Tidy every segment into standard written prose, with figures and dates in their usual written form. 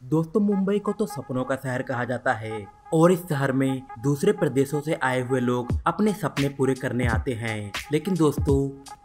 दोस्तों, मुंबई को तो सपनों का शहर कहा जाता है और इस शहर में दूसरे प्रदेशों से आए हुए लोग अपने सपने पूरे करने आते हैं। लेकिन दोस्तों,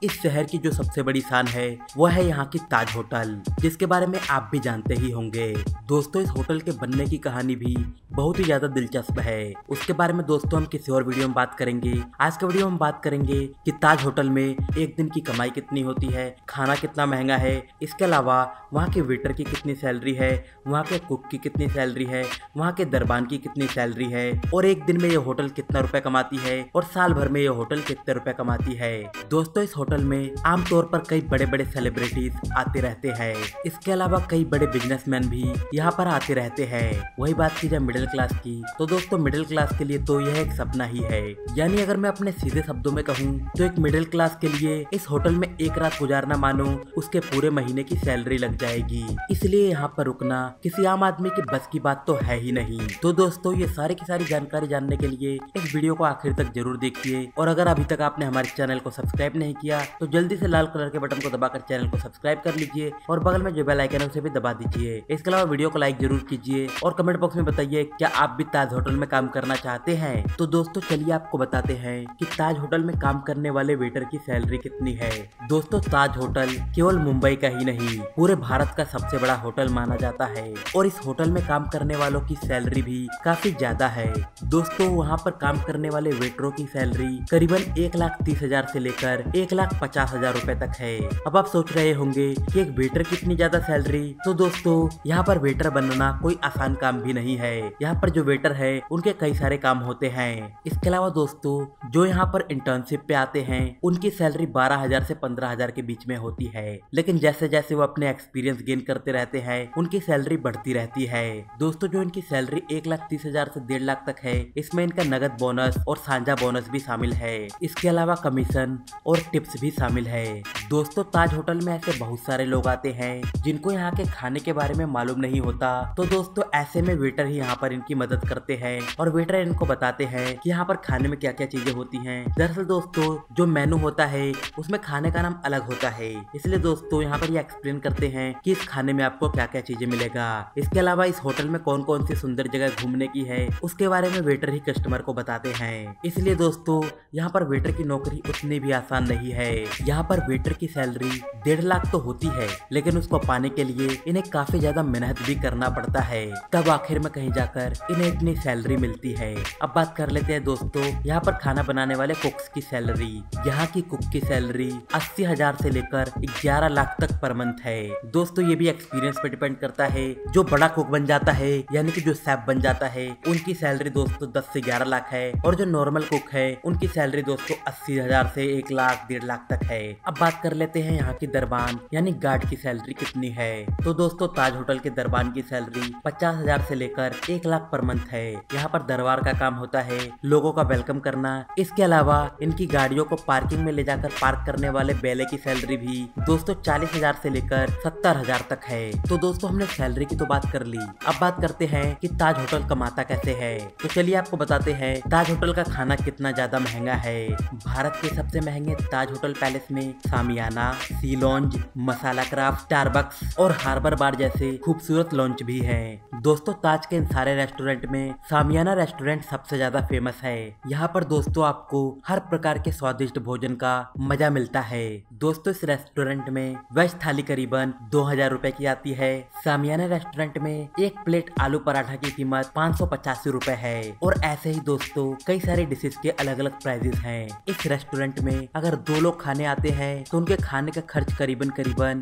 इस शहर की जो सबसे बड़ी शान है वह है यहाँ की ताज होटल, जिसके बारे में आप भी जानते ही होंगे। दोस्तों, इस होटल के बनने की कहानी भी बहुत ही ज्यादा दिलचस्प है। उसके बारे में दोस्तों हम किसी और वीडियो में बात करेंगे। आज के वीडियो में बात करेंगे कि ताज होटल में एक दिन की कमाई कितनी होती है, खाना कितना महंगा है, इसके अलावा वहाँ के वेटर की कितनी सैलरी है, वहाँ के कुक की कितनी सैलरी है, वहाँ के दरबान की कितनी सैलरी है, और एक दिन में ये होटल कितना रुपए कमाती है और साल भर में ये होटल कितने रुपए कमाती है। दोस्तों, इस होटल में आमतौर पर कई बड़े बड़े सेलिब्रिटीज आते रहते हैं। इसके अलावा कई बड़े बिजनेसमैन भी यहाँ पर आते रहते हैं। वही बात की जाए मिडिल क्लास की, तो दोस्तों मिडिल क्लास के लिए तो यह एक सपना ही है। यानी अगर मैं अपने सीधे शब्दों में कहूँ तो एक मिडिल क्लास के लिए इस होटल में एक रात गुजारना मानो उसके पूरे महीने की सैलरी लग जाएगी। इसलिए यहाँ पर रुकना किसी आम आदमी की बस की बात तो है ही नहीं। तो दोस्तों, ये सारी की सारी जानकारी जानने के लिए इस वीडियो को आखिर तक जरूर देखिए, और अगर अभी तक आपने हमारे चैनल को सब्सक्राइब नहीं किया तो जल्दी से लाल कलर के बटन को दबाकर चैनल को सब्सक्राइब कर लीजिए और बगल में जो बेल आइकन है उसे भी दबा दीजिए। इसके अलावा वीडियो को लाइक जरूर कीजिए और कमेंट बॉक्स में बताइए क्या आप भी ताज होटल में काम करना चाहते हैं। तो दोस्तों चलिए आपको बताते हैं कि ताज होटल में काम करने वाले वेटर की सैलरी कितनी है। दोस्तों, ताज होटल केवल मुंबई का ही नहीं, पूरे भारत का सबसे बड़ा होटल माना जाता है और इस होटल में काम करने वालों की सैलरी भी काफी ज्यादा है। दोस्तों, वहाँ पर काम करने वाले वेटरों की सैलरी करीबन 1,30,000 से लेकर 1,50,000 रुपए तक है। अब आप सोच रहे होंगे कि एक वेटर की इतनी ज्यादा सैलरी, तो दोस्तों यहाँ पर वेटर बनना कोई आसान काम भी नहीं है। यहाँ पर जो वेटर है उनके कई सारे काम होते हैं। इसके अलावा दोस्तों, जो यहाँ पर इंटर्नशिप पे आते हैं उनकी सैलरी 12,000 से 15,000 के बीच में होती है। लेकिन जैसे जैसे वो अपने एक्सपीरियंस गेन करते रहते हैं उनकी सैलरी बढ़ती रहती है। दोस्तों, जो इनकी सैलरी 1,30,000 से 1.5 लाख तक है, इसमें इनका नगद बोनस और साझा बोनस भी शामिल है। इसके अलावा कमीशन और टिप्स भी शामिल है। दोस्तों, ताज होटल में ऐसे बहुत सारे लोग आते हैं जिनको यहाँ के खाने के बारे में मालूम नहीं होता। तो दोस्तों, ऐसे में वेटर ही यहाँ पर इनकी मदद करते हैं और वेटर इनको बताते हैं कि यहाँ पर खाने में क्या क्या चीजें होती हैं। दरअसल दोस्तों, जो मेनू होता है उसमें खाने का नाम अलग होता है, इसलिए दोस्तों यहाँ पर ये एक्सप्लेन करते हैं कि इस खाने में आपको क्या क्या चीजें मिलेगा। इसके अलावा इस होटल में कौन कौन सी सुंदर जगह घूमने की है उसके बारे में वेटर ही कस्टमर को बताते हैं। इसलिए दोस्तों, यहाँ पर वेटर की नौकरी उतनी भी आसान नहीं है। यहाँ पर वेटर की सैलरी 1.5 लाख तो होती है, लेकिन उसको पाने के लिए इन्हें काफी ज्यादा मेहनत भी करना पड़ता है, तब आखिर में कहीं जाकर इन्हें इतनी सैलरी मिलती है। अब बात कर लेते हैं दोस्तों यहाँ पर खाना बनाने वाले कुक्स की सैलरी। यहाँ की कुक की सैलरी 80,000 से लेकर 11 लाख तक पर मंथ है। दोस्तों, ये भी एक्सपीरियंस पे डिपेंड करता है। जो बड़ा कुक बन जाता है यानी कि जो शेफ बन जाता है उनकी सैलरी दोस्तों 10 से 11 लाख है, और जो नॉर्मल कुक है उनकी सैलरी दोस्तों 80,000 से 1 लाख 1.5 लाख तक है। अब बात कर लेते हैं यहाँ की दरबान यानी गार्ड की सैलरी कितनी है। तो दोस्तों, ताज होटल के दरबान की सैलरी 50,000 से लेकर 1 लाख पर मंथ है। यहाँ पर दरबार का काम होता है लोगों का वेलकम करना। इसके अलावा इनकी गाड़ियों को पार्किंग में ले जाकर पार्क करने वाले बेले की सैलरी भी दोस्तों 40,000 से लेकर 70,000 तक है। तो दोस्तों, हमने सैलरी की तो बात कर ली, अब बात करते हैं कि ताज होटल कमाता कैसे है। तो चलिए आपको बताते हैं ताज होटल का खाना कितना ज्यादा महंगा है। भारत के सबसे महंगे ताज होटल पैलेस में सामियाना, सी लॉन्ज, मसाला क्राफ्ट, स्टारबक्स और हार्बर बार जैसे खूबसूरत लॉन्च भी हैं। दोस्तों, ताज के इन सारे रेस्टोरेंट में सामियाना रेस्टोरेंट सबसे ज्यादा फेमस है। यहाँ पर दोस्तों आपको हर प्रकार के स्वादिष्ट भोजन का मजा मिलता है। दोस्तों, इस रेस्टोरेंट में वेज थाली करीबन 2,000 रुपए की आती है। सामियाना रेस्टोरेंट में एक प्लेट आलू पराठा की कीमत 585 रुपए है, और ऐसे ही दोस्तों कई सारे डिशेस के अलग अलग प्राइजेस हैं। इस रेस्टोरेंट में अगर 2 लोग खाने आते हैं तो उनके खाने का खर्च करीबन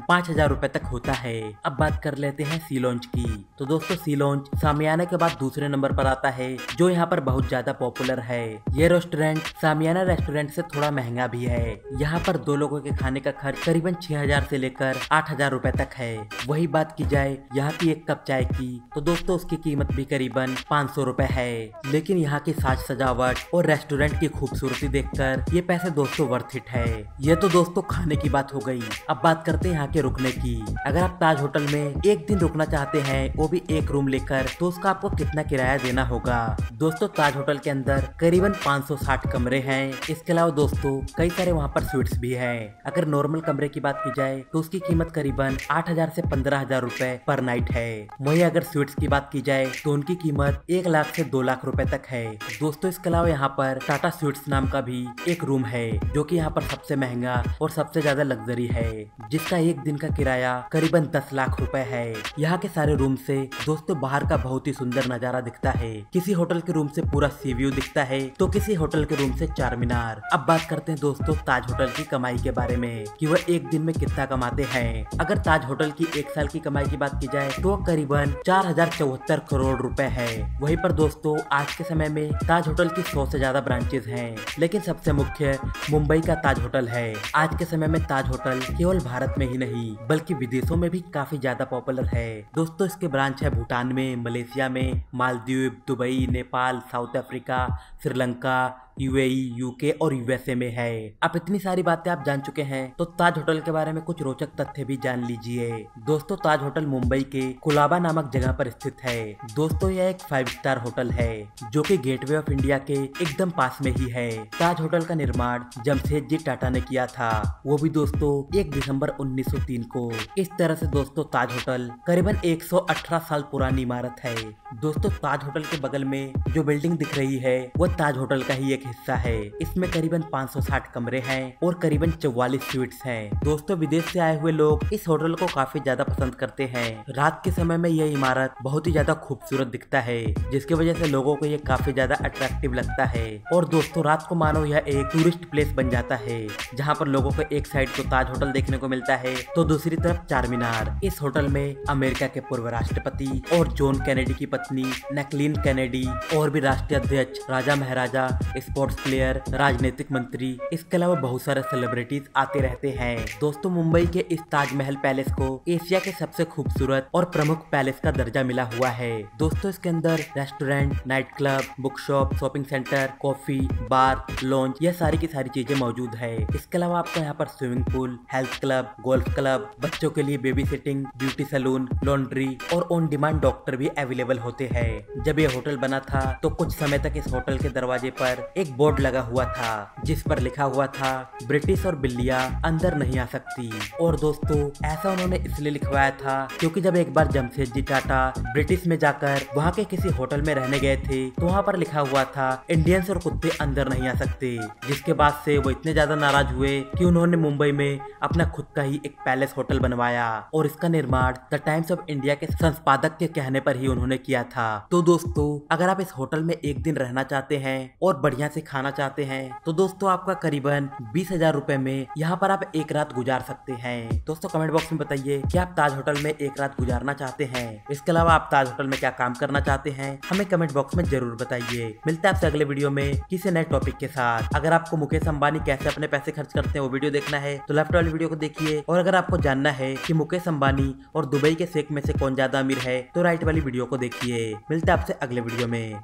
5,000 रुपए तक होता है। अब बात कर लेते हैं सी लॉन्च की। तो दोस्तों, सी लॉन्च सामियाना के बाद दूसरे नंबर पर आता है, जो यहाँ पर बहुत ज्यादा पॉपुलर है। ये रेस्टोरेंट सामियाना रेस्टोरेंट से थोड़ा महंगा भी है। यहाँ पर 2 लोगों के खाने का खर्च करीबन 6,000 से लेकर 8,000 रुपए तक है। वही बात की जाए यहाँ की एक कप चाय की, तो दोस्तों उसकी कीमत भी करीबन ₹500 है। लेकिन यहाँ की साज सजावट और रेस्टोरेंट की खूबसूरती देखकर ये पैसे दोस्तों वर्थ इट है। ये तो दोस्तों खाने की बात हो गई। अब बात करते हैं यहाँ के रुकने की। अगर आप ताज होटल में एक दिन रुकना चाहते हैं, वो भी एक रूम लेकर, तो उसका आपको कितना किराया देना होगा। दोस्तों ताज होटल के अंदर करीबन 560 कमरे हैं। इसके अलावा दोस्तों कई सारे वहाँ पर स्वीट्स भी हैं। अगर नॉर्मल कमरे की बात की जाए तो उसकी कीमत करीबन 8,000 से 15,000 रुपए पर नाइट है। वहीं अगर स्वीट्स की बात की जाए तो उनकी कीमत 1 लाख से 2 लाख रुपए तक है। दोस्तों इसके अलावा यहाँ पर टाटा स्वीट्स नाम का भी एक रूम है, जो कि यहाँ पर सबसे महंगा और सबसे ज्यादा लग्जरी है, जिसका एक दिन का किराया करीबन 10 लाख रुपए है। यहाँ के सारे रूम से दोस्तों बाहर का बहुत ही सुंदर नजारा दिखता है। किसी होटल के रूम से पूरा सी व्यू दिखता है, तो किसी होटल के रूम से चार मीनार। अब बात करते हैं दोस्तों ताज होटल की कमाई के बारे में कि वह एक दिन में कितना कमाते हैं। अगर ताज होटल की एक साल की कमाई की बात की जाए तो करीबन 4,074 करोड़ रुपए है। वहीं पर दोस्तों आज के समय में ताज होटल की 100 से ज्यादा ब्रांचेस हैं, लेकिन सबसे मुख्य मुंबई का ताज होटल है। आज के समय में ताज होटल केवल भारत में ही नहीं बल्कि विदेशों में भी काफी ज्यादा पॉपुलर है। दोस्तों इसके ब्रांच है भूटान में, मलेशिया में, Maldives, Dubai, Nepal, south Africa, Sri Lanka, UAE, UK और यूएसए में है। अब इतनी सारी बातें आप जान चुके हैं, तो ताज होटल के बारे में कुछ रोचक तथ्य भी जान लीजिए। दोस्तों ताज होटल मुंबई के कुलाबा नामक जगह पर स्थित है। दोस्तों यह एक 5 स्टार होटल है, जो कि गेटवे ऑफ इंडिया के एकदम पास में ही है। ताज होटल का निर्माण जमशेदजी टाटा ने किया था, वो भी दोस्तों 1 दिसंबर 1903 को। इस तरह से दोस्तों ताज होटल करीबन 118 साल पुरानी इमारत है। दोस्तों ताज होटल के बगल में जो बिल्डिंग दिख रही है वह ताज होटल का ही एक हिस्सा है। इसमें करीबन 560 कमरे हैं और करीबन 44 स्वीट्स हैं। दोस्तों विदेश से आए हुए लोग इस होटल को काफी ज्यादा पसंद करते हैं। रात के समय में यह इमारत बहुत ही ज्यादा खूबसूरत दिखता है, जिसकी वजह से लोगों को ये काफी ज्यादा अट्रैक्टिव लगता है। और दोस्तों रात को मानो यह एक टूरिस्ट प्लेस बन जाता है, जहाँ पर लोगों को एक साइड तो ताज होटल देखने को मिलता है तो दूसरी तरफ चार मीनार। इस होटल में अमेरिका के पूर्व राष्ट्रपति और जॉन कैनेडी की पत्नी नैकलिन कैनेडी और भी राष्ट्रीय अध्यक्ष, राजा महाराजा, स्पोर्ट्स प्लेयर, राजनीतिक मंत्री, इसके अलावा बहुत सारे सेलिब्रिटीज आते रहते हैं। दोस्तों मुंबई के इस ताजमहल पैलेस को एशिया के सबसे खूबसूरत और प्रमुख पैलेस का दर्जा मिला हुआ है। दोस्तों इसके अंदर restaurant, night club, book shop, shopping centre, coffee, bar, lounge, यह सारी की सारी चीजें मौजूद है। इसके अलावा आपको यहाँ पर swimming pool, health club, golf club, बच्चों के लिए baby sitting, beauty salon, laundry और ऑन डिमांड डॉक्टर भी अवेलेबल होते हैं। जब ये होटल बना था तो कुछ समय तक इस होटल के दरवाजे पर एक बोर्ड लगा हुआ था, जिस पर लिखा हुआ था ब्रिटिश और बिल्लियां अंदर नहीं आ सकती। और दोस्तों ऐसा उन्होंने इसलिए लिखवाया था क्योंकि जब एक बार जमशेदजी टाटा ब्रिटिश में जाकर वहाँ के किसी होटल में रहने गए थे तो वहाँ पर लिखा हुआ था इंडियंस और कुत्ते अंदर नहीं आ सकते। जिसके बाद से वो इतने ज्यादा नाराज हुए कि उन्होंने मुंबई में अपना खुद का ही एक पैलेस होटल बनवाया और इसका निर्माण द टाइम्स ऑफ इंडिया के संपादक के कहने पर ही उन्होंने किया था। तो दोस्तों अगर आप इस होटल में एक दिन रहना चाहते हैं और बढ़िया से खाना चाहते हैं तो दोस्तों आपका करीबन 20,000 रुपए में यहाँ पर आप एक रात गुजार सकते हैं। दोस्तों कमेंट बॉक्स में बताइए कि आप ताज होटल में एक रात गुजारना चाहते हैं। इसके अलावा आप ताज होटल में क्या काम करना चाहते हैं, हमें कमेंट बॉक्स में जरूर बताइए। मिलते हैं आपसे अगले वीडियो में किसी नए टॉपिक के साथ। अगर आपको मुकेश अंबानी कैसे अपने पैसे खर्च करते हैं वो वीडियो देखना है तो लेफ्ट वाली वीडियो को देखिए, और अगर आपको जानना है कि मुकेश अंबानी और दुबई के शेख में से कौन ज्यादा अमीर है तो राइट वाली वीडियो को देखिए। मिलते हैं आपसे अगले वीडियो में।